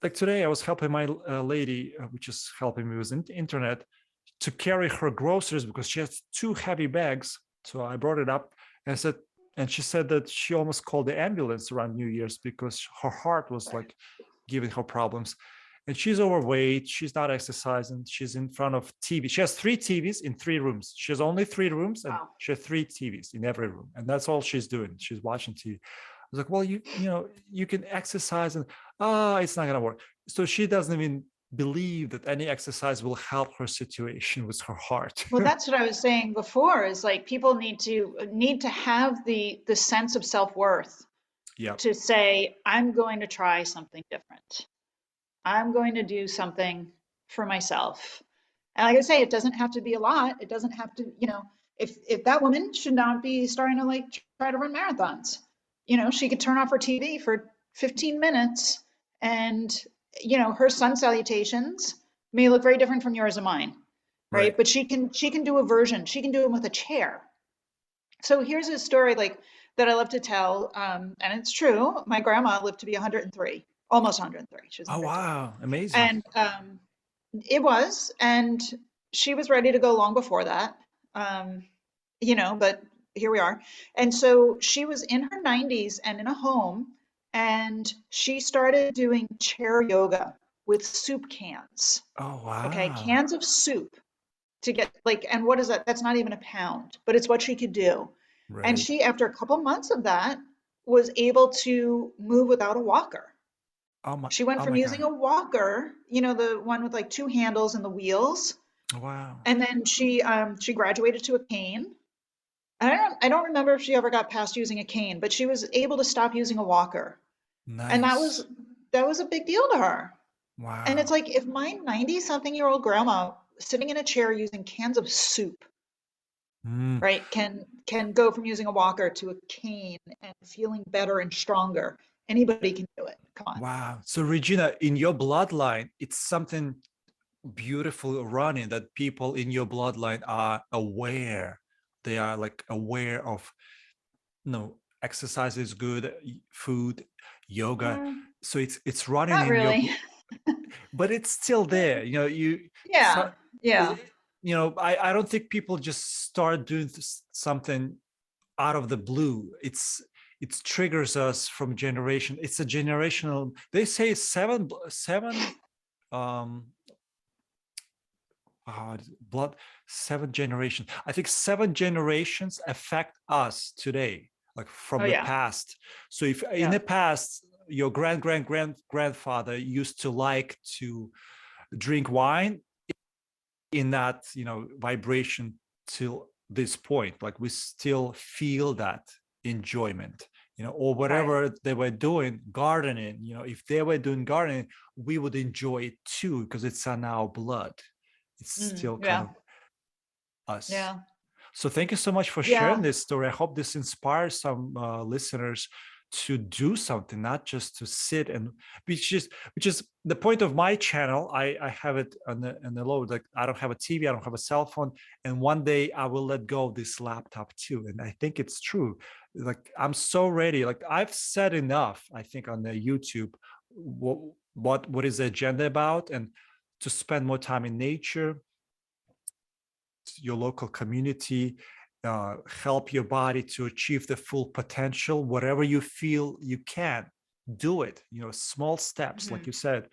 like today, I was helping my lady, which is helping me with internet, to carry her groceries because she has 2 heavy bags. So I brought it up and I said, and she said that she almost called the ambulance around New Year's because her heart was like giving her problems. And she's overweight. She's not exercising. She's in front of TV. She has 3 TVs in 3 rooms. She has only 3 rooms, and she has 3 TVs in every room. And that's all she's doing. She's watching TV. I was like, well, you know, you can exercise, and it's not going to work. So she doesn't even believe that any exercise will help her situation with her heart. Well, that's what I was saying before, is like people need to have the sense of self-worth to say, I'm going to try something different. I'm going to do something for myself. And like I say, it doesn't have to be a lot. It doesn't have to, you know, if that woman should not be starting to like try to run marathons, you know, she could turn off her TV for 15 minutes and, you know, her sun salutations may look very different from yours and mine, right? But she can do a version. She can do it with a chair. So here's a story like that I love to tell, and it's true. My grandma lived to be 103, almost 103. She was 103. Oh wow, amazing! And it was, and she was ready to go long before that, you know. But here we are. And so she was in her 90s and in a home, and she started doing chair yoga with soup cans. Oh wow. Okay, cans of soup to get like, and what is that? That's not even a pound, but it's what she could do. And she, after a couple months of that, was able to move without a walker. She went from using a walker, you know, the one with like 2 handles and the wheels. Wow. And then she graduated to a cane. And I don't remember if she ever got past using a cane, but she was able to stop using a walker. Nice. And that was a big deal to her. Wow. And it's like, if my 90-something-year-old grandma sitting in a chair using cans of soup, right, can go from using a walker to a cane and feeling better and stronger, anybody can do it. Come on. Wow. So Regina, in your bloodline, it's something beautiful running, that people in your bloodline are aware. They are like aware of, you know, exercise is good, food, yoga. So it's running not in really. But it's still there, you know. You know, I don't think people just start doing something out of the blue. It triggers us from generation. It's a generational, they say seven blood, 7 generations. I think 7 generations affect us today, like from the past. So if in the past your grandfather used to like to drink wine, in that, you know, vibration till this point, like we still feel that enjoyment, you know, or whatever they were doing, gardening, you know, if they were doing gardening, we would enjoy it too, because it's in our blood. It's still kind of us. So thank you so much for sharing this story. I hope this inspires some listeners to do something, not just to sit, and which is the point of my channel. I have it on the low, like I don't have a TV, I don't have a cell phone, and one day I will let go of this laptop too. And I think it's true. Like I'm so ready. Like I've said enough, I think, on the YouTube, what is the agenda about, and to spend more time in nature, your local community, help your body to achieve the full potential. Whatever you feel you can, do it. Small steps, like you said,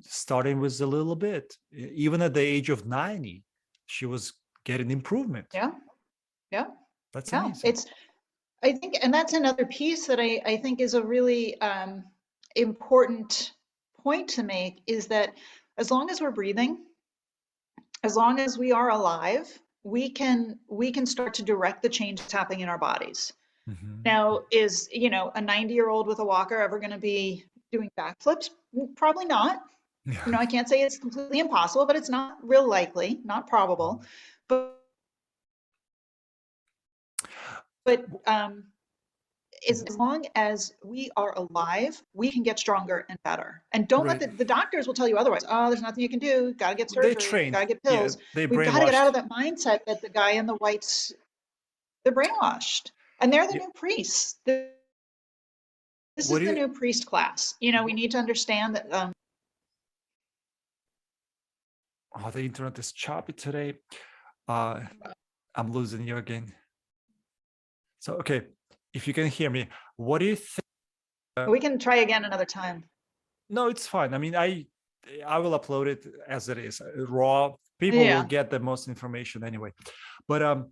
starting with a little bit. Even at the age of 90, she was getting improvement. Yeah. That's amazing. I think, and that's another piece that I think is a really important point to make, is that as long as we're breathing, as long as we are alive, we can start to direct the changes happening in our bodies. Now, is a 90-year-old with a walker ever going to be doing backflips? Probably not. I can't say it's completely impossible, but it's not real likely, not probable. But as long as we are alive, we can get stronger and better. And don't let the doctors will tell you otherwise. Oh, there's nothing you can do. Got to get surgery. Got to get pills. Yeah, we've got to get out of that mindset that the guy in the whites, they're brainwashed, and they're the new priests. This is the new priest class. We need to understand that. The internet is choppy today. I'm losing you again. So, okay, if you can hear me, what do you think? We can try again another time. No, it's fine. I mean, I will upload it as it is, raw. People will get the most information anyway. But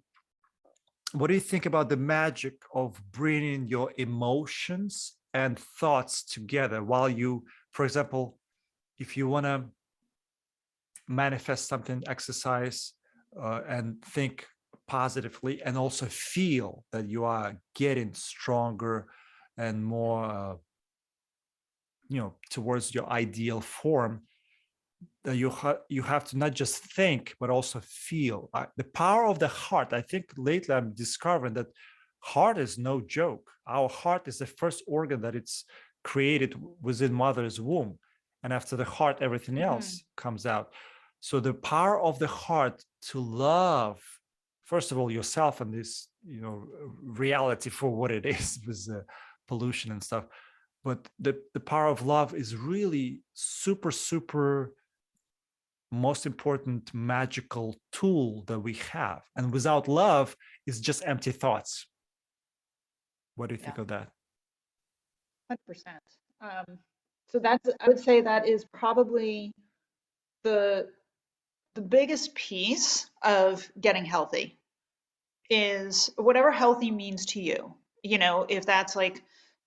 what do you think about the magic of bringing your emotions and thoughts together while you, for example, if you want to manifest something, exercise and think positively, and also feel that you are getting stronger and more towards your ideal form, that you have to not just think but also feel. The power of the heart. I think lately I'm discovering that heart is no joke. Our heart is the first organ that it's created within mother's womb, and after the heart everything else comes out. So the power of the heart to love, first of all, yourself and this reality for what it is, with the pollution and stuff. But the power of love is really super most important magical tool that we have. And without love, it's just empty thoughts. What do you think of that? 100%. So I would say that is probably the biggest piece of getting healthy, is whatever healthy means to you. If that's like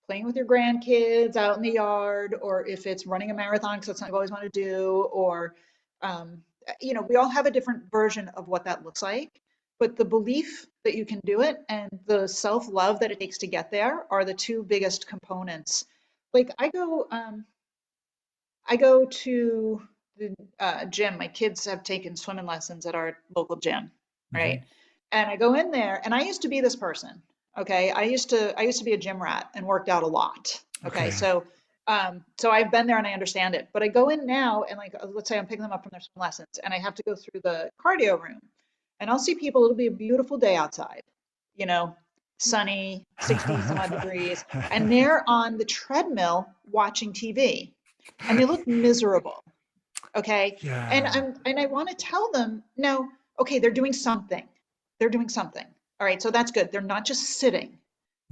playing with your grandkids out in the yard, or if it's running a marathon because that's something you always want to do, or we all have a different version of what that looks like. But the belief that you can do it and the self-love that it takes to get there are the two biggest components. Like I go to the gym. My kids have taken swimming lessons at our local gym, right? And I go in there, and I used to be this person. Okay, I used to be a gym rat and worked out a lot. Okay. So I've been there and I understand it. But I go in now, and like, let's say I'm picking them up from their swim lessons, and I have to go through the cardio room, and I'll see people. It'll be a beautiful day outside, sunny, 60 some odd degrees, and they're on the treadmill watching TV, and they look miserable. Okay. Yeah. And I want to tell them, no, okay, they're doing something. They're doing something. All right. So that's good. They're not just sitting.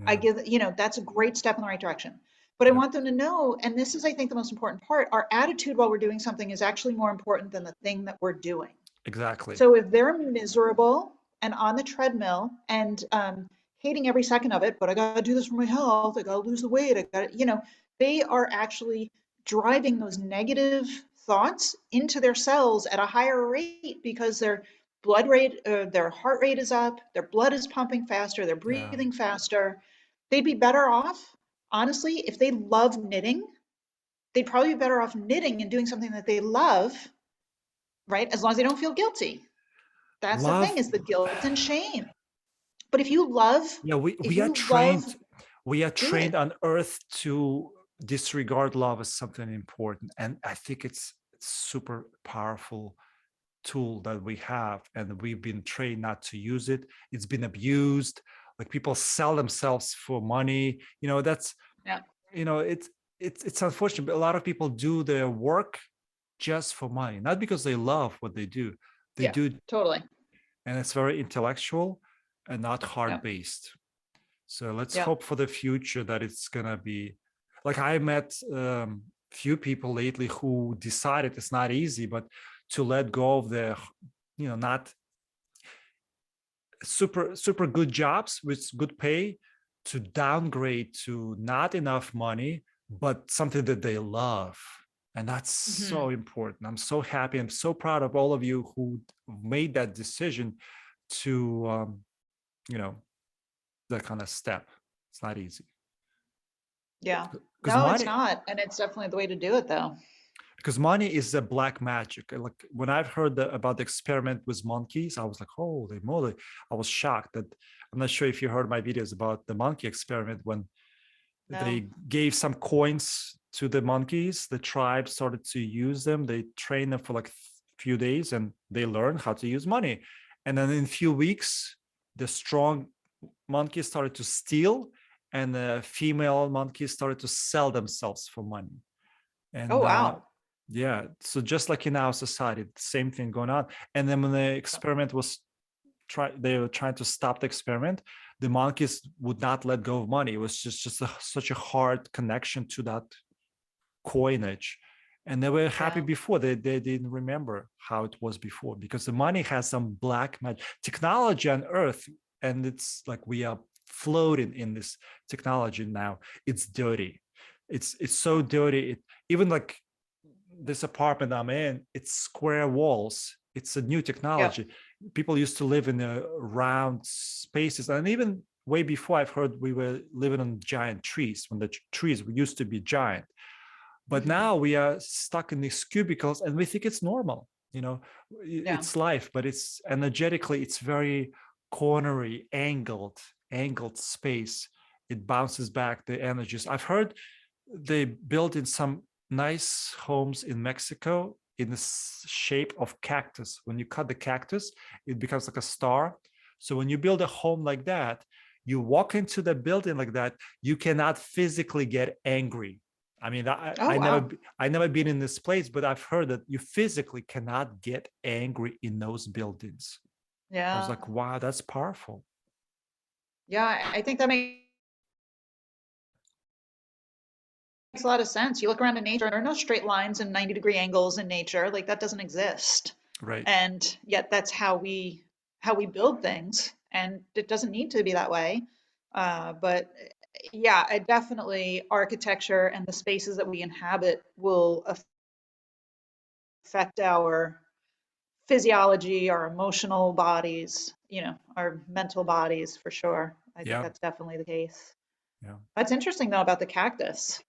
I give, that's a great step in the right direction. But I want them to know, and this is, I think, the most important part, our attitude while we're doing something is actually more important than the thing that we're doing. Exactly. So if they're miserable and on the treadmill and hating every second of it, but I got to do this for my health, I got to lose the weight, I got to, they are actually driving those negative thoughts into their cells at a higher rate, because their blood rate, their heart rate is up, their blood is pumping faster, they're breathing faster. They'd be better off, honestly, if they love knitting, they'd probably be better off knitting and doing something that they love, right? As long as they don't feel guilty. That's the thing, is the guilt and shame. But if you love, we are trained. We are trained on earth to disregard love as something important. And I think it's super powerful tool that we have, and we've been trained not to use it. It's been abused. Like people sell themselves for money. That's, it's unfortunate, but a lot of people do their work just for money, not because they love what they do. They do totally. And it's very intellectual and not heart-based. So let's hope for the future that it's gonna be like, I met few people lately who decided, it's not easy, but to let go of their, not super good jobs with good pay, to downgrade to not enough money, but something that they love. And that's so important. I'm so happy. I'm so proud of all of you who made that decision to, that kind of step. It's not easy. Yeah. No, it's not. And it's definitely the way to do it, though. Because money is a black magic. Like when I've heard about the experiment with monkeys, I was like, holy moly. I was shocked. That I'm not sure if you heard my videos about the monkey experiment, when they gave some coins to the monkeys. The tribe started to use them. They trained them for like a few days, and they learned how to use money. And then in a few weeks, the strong monkeys started to steal, and the female monkeys started to sell themselves for money. And yeah, so just like in our society, the same thing going on. And then when the experiment was they were trying to stop the experiment, the monkeys would not let go of money. It was just such a hard connection to that coinage. And they were happy before. They didn't remember how it was before, because the money has some black magic technology on earth. And it's like we are floating in this technology now. It's dirty. It's so dirty. Even like this apartment I'm in, it's square walls. It's a new technology. People used to live in round spaces. And even way before, I've heard we were living on giant trees, when the trees used to be giant. But now we are stuck in these cubicles, and we think it's normal. It's life, but it's energetically, it's very cornery, angled space. It bounces back the energies. I've heard they built in some nice homes in Mexico in the shape of cactus. When you cut the cactus, it becomes like a star. So when you build a home like that, you walk into the building like that, you cannot physically get angry. I mean, I never been in this place, but I've heard that you physically cannot get angry in those buildings. I was like, wow, that's powerful. Yeah, I think that makes a lot of sense. You look around in nature, there are no straight lines and 90-degree angles in nature. Like, that doesn't exist. Right. And yet that's how we build things. And it doesn't need to be that way. But yeah, definitely architecture and the spaces that we inhabit will affect our physiology, our emotional bodies, our mental bodies, for sure. I think that's definitely the case. Yeah. That's interesting though about the cactus.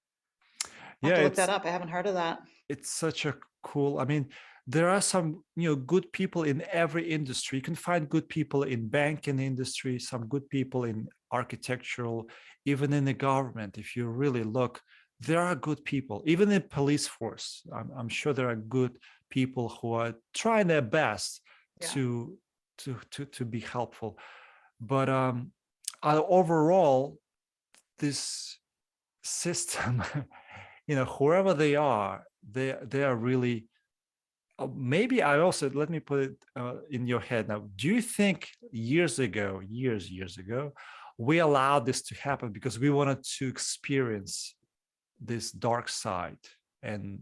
I have to look that up. I haven't heard of that. It's such a cool, I mean, there are some, good people in every industry. You can find good people in banking industry, some good people in architectural, even in the government. If you really look, there are good people, even in police force. I'm sure there are good people who are trying their best to be helpful. But overall, this system, whoever they are really, maybe I also, let me put it in your head now. Do you think years ago, we allowed this to happen because we wanted to experience this dark side and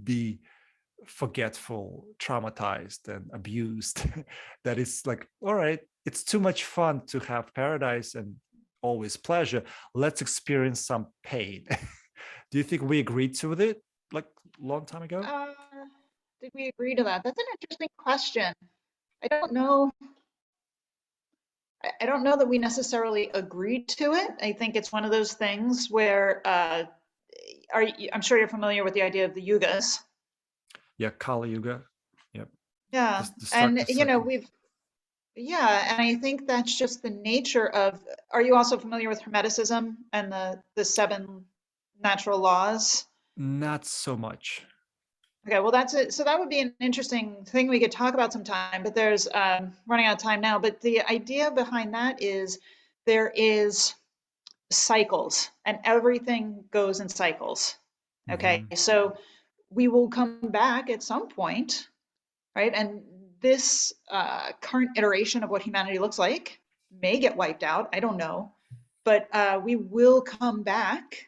be forgetful, traumatized, and abused? That it's like, all right, it's too much fun to have paradise and always pleasure. Let's experience some pain. Do you think we agreed to it like a long time ago? Did we agree to that? That's an interesting question. I don't know. I don't know that we necessarily agreed to it. I think it's one of those things where I'm sure you're familiar with the idea of the Yugas. Yeah, Kali Yuga. Yep. Yeah, and Yeah, and I think that's just the nature of, are you also familiar with Hermeticism and the seven natural laws? Not so much. Okay, well that's it. So that would be an interesting thing we could talk about sometime, but there's running out of time now. But the idea behind that is there is cycles and everything goes in cycles. Okay, Hmm. so we will come back at some point, right? And this current iteration of what humanity looks like may get wiped out. I don't know, but we will come back,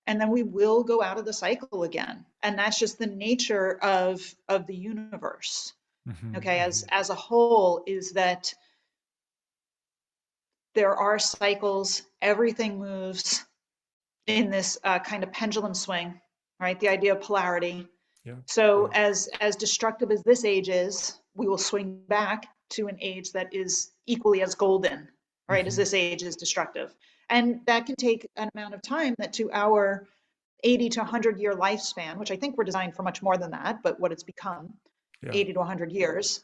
and then we will go out of the cycle again, and that's just the nature of the universe. Hmm. Okay, as a whole, is that there are cycles. Everything moves in this kind of pendulum swing, right? The idea of polarity. Yeah. So as destructive as this age is, we will swing back to an age that is equally as golden, right? As Hmm. this age is destructive. And that can take an amount of time that to our 80 to 100 year lifespan, which I think we're designed for much more than that, but what it's become, Yeah. 80 to 100 years,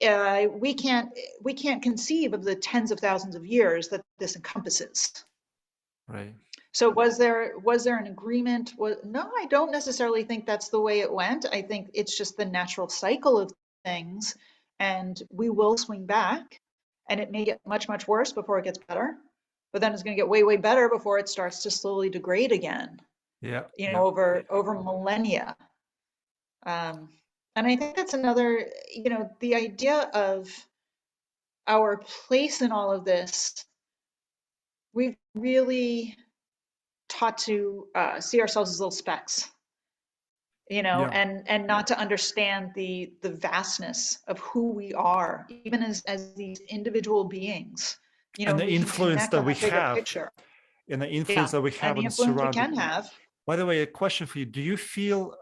we can't conceive of the tens of thousands of years that this encompasses. Right. So was there an agreement? No, I don't necessarily think that's the way it went. I think it's just the natural cycle of things, and we will swing back, and it may get much, much worse before it gets better, but then it's going to get way, way better before it starts to slowly degrade again, Yeah. you Yeah. know, over millennia. Um, and I think that's another, the idea of our place in all of this. We've really taught to see ourselves as little specks, Yeah. and not to understand the vastness of who we are, even as these individual beings. And the We can influence connect that on we that bigger have, picture. and the influence Yeah, that we and have the on the influence we surrounding. can have. By the way, a question for you. Do you feel,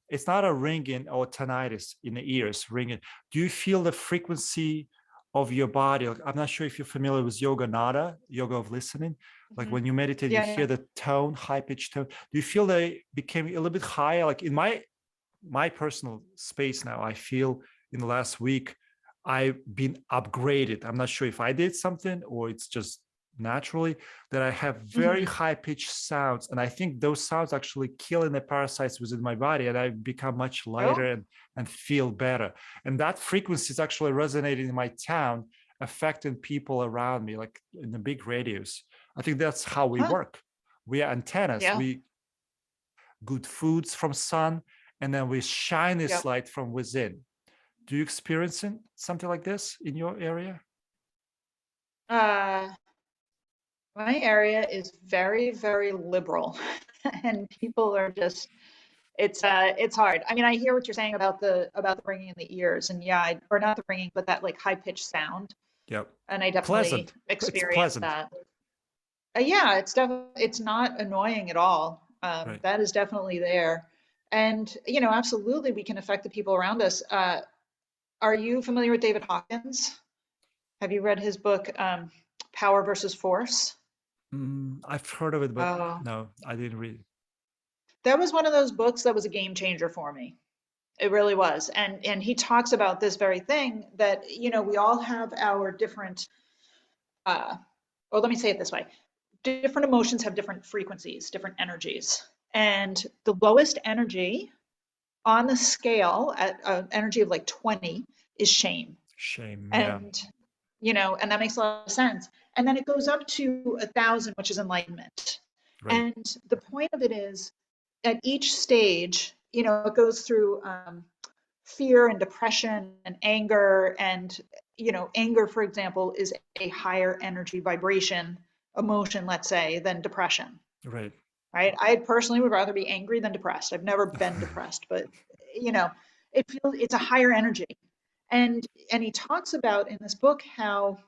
it's not a ringing or tinnitus in the ears, ringing. Do you feel the frequency of your body? Like, I'm not sure if you're familiar with yoga nada, yoga of listening. Like Mhm. when you meditate, you Yeah, hear yeah. the tone, high pitched tone. Do you feel they became a little bit higher? Like in my personal space now, I feel in the last week, I've been upgraded. I'm not sure if I did something or it's just naturally that I have very Mhm. high pitched sounds. And I think those sounds actually killing the parasites within my body. And I become much Oh, lighter and feel better. And that frequency is actually resonating in my town, affecting people around me, like in the big radius. I think that's how we huh. work. We are antennas. Yeah. We good foods from sun, and then we shine this Yep. light from within. Do you experience something like this in your area? Uh, my area is very, very liberal, and people are just. It's hard. I mean, I hear what you're saying about the ringing in the ears, and yeah, or not the ringing, but that like high pitched sound. Yep. And I definitely Pleasant. It's experienced pleasant. that. Yeah, it's not annoying at all. Right. That is definitely there, and absolutely, we can affect the people around us. Are you familiar with David Hawkins? Have you read his book, Power versus Force? I've heard of it, but Oh, no, I didn't read it. that was one of those books that was a game changer for me. It really was, and he talks about this very thing that we all have our different. Or let me say it this way: different emotions have different frequencies, different energies. And the lowest energy on the scale at an energy of like 20 is shame. Shame. Yeah. And, and that makes a lot of sense. And then it goes up to 1,000, which is enlightenment. Right. And the point of it is at each stage, it goes through fear and depression and anger. And, anger, for example, is a higher energy vibration emotion, let's say, than depression. Right. Right? I personally would rather be angry than depressed. I've never been depressed, but you know, it's a higher energy. And he talks about in this book how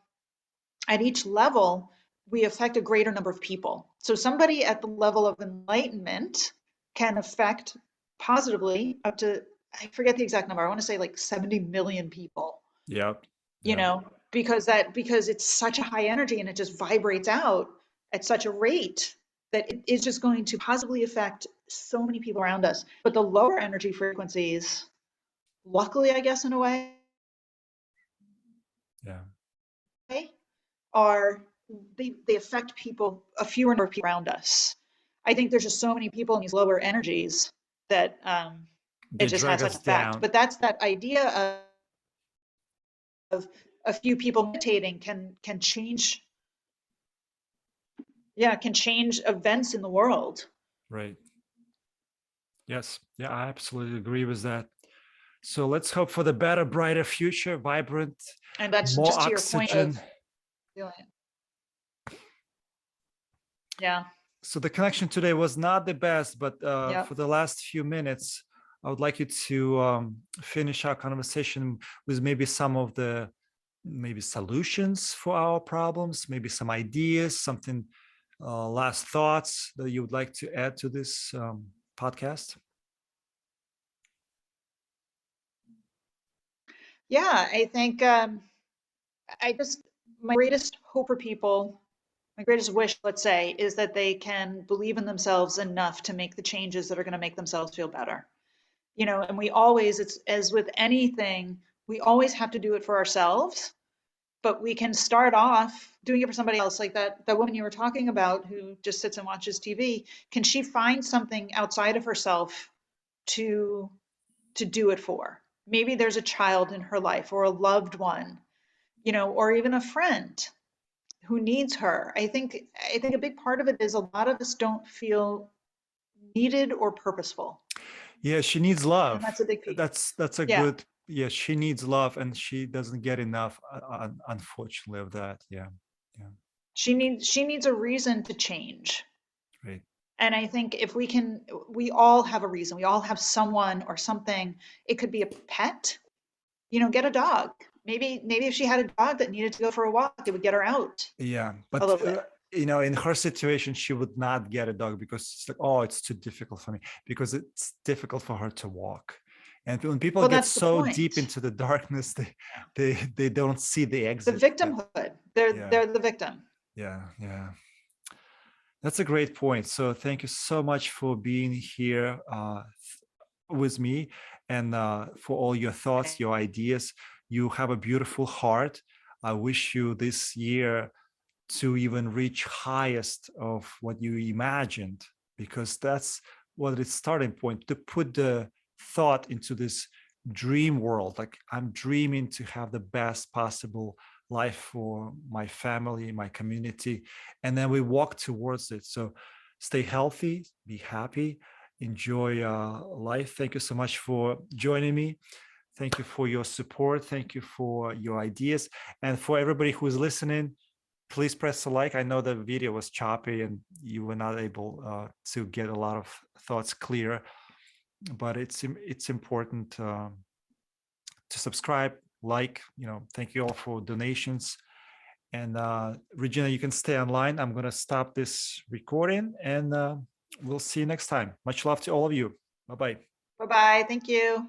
at each level we affect a greater number of people. So somebody at the level of enlightenment can affect positively up to, I forget the exact number. I want to say like 70 million people, Yep. you Yeah. know, because it's such a high energy and it just vibrates out at such a rate that it is just going to positively affect so many people around us. But the lower energy frequencies, luckily, I guess in a way, Yeah. are, they affect people, a fewer number of people around us. I think there's just so many people in these lower energies that They it just has drag such us effect. down. But that's that idea of a few people meditating can change, can change events in the world. Right. Yes. Yeah, I absolutely agree with that. So let's hope for the better, brighter future, vibrant, And that's more just to your point oxygen. of, yeah. So the connection today was not the best, but Yeah. for the last few minutes, I would like you to finish our conversation with maybe some of the solutions for our problems, maybe some ideas, something, last thoughts that you would like to add to this podcast. Yeah, I think my greatest hope for people, my greatest wish, let's say, is that they can believe in themselves enough to make the changes that are going to make themselves feel better. And we always, it's as with anything, we always have to do it for ourselves, but we can start off doing it for somebody else. Like that woman you were talking about who just sits and watches TV. Can she find something outside of herself to do it for? Maybe there's a child in her life or a loved one, or even a friend who needs her. I think a big part of it is a lot of us don't feel needed or purposeful. Yeah, she needs And love. that's a big piece. That's a Yeah. good. Yeah, she needs love, and she doesn't get enough, unfortunately, of that. Yeah, yeah, She needs a reason to change. right. And I think if we all have a reason. We all have someone or something. It could be a pet, get a dog. Maybe if she had a dog that needed to go for a walk, it would get her out Yeah, a but little bit. in her situation, she would not get a dog because it's like, oh, it's too difficult for me, because it's difficult for her to walk. And when people Well, get that's the so deep point. into the darkness, they don't see the The exit. victimhood. They're Yeah, they're the victim. yeah, yeah. That's a great point. So thank you so much for being here with me, and for all your thoughts, your ideas. You have a beautiful heart. I wish you this year to even reach highest of what you imagined, because that's what its starting point, to put the thought into this dream world. Like, I'm dreaming to have the best possible life for my family, my community, and then we walk towards it. So stay healthy, be happy, enjoy life. Thank you so much for joining me. Thank you for your support. Thank you for your ideas. And for everybody who is listening, please press the like. I know the video was choppy and you were not able to get a lot of thoughts clear, but it's important to subscribe, like. Thank you all for donations. And Regina, you can stay online. I'm going to stop this recording, and we'll see you next time. Much love to all of you. Bye-bye. Bye-bye. Thank you.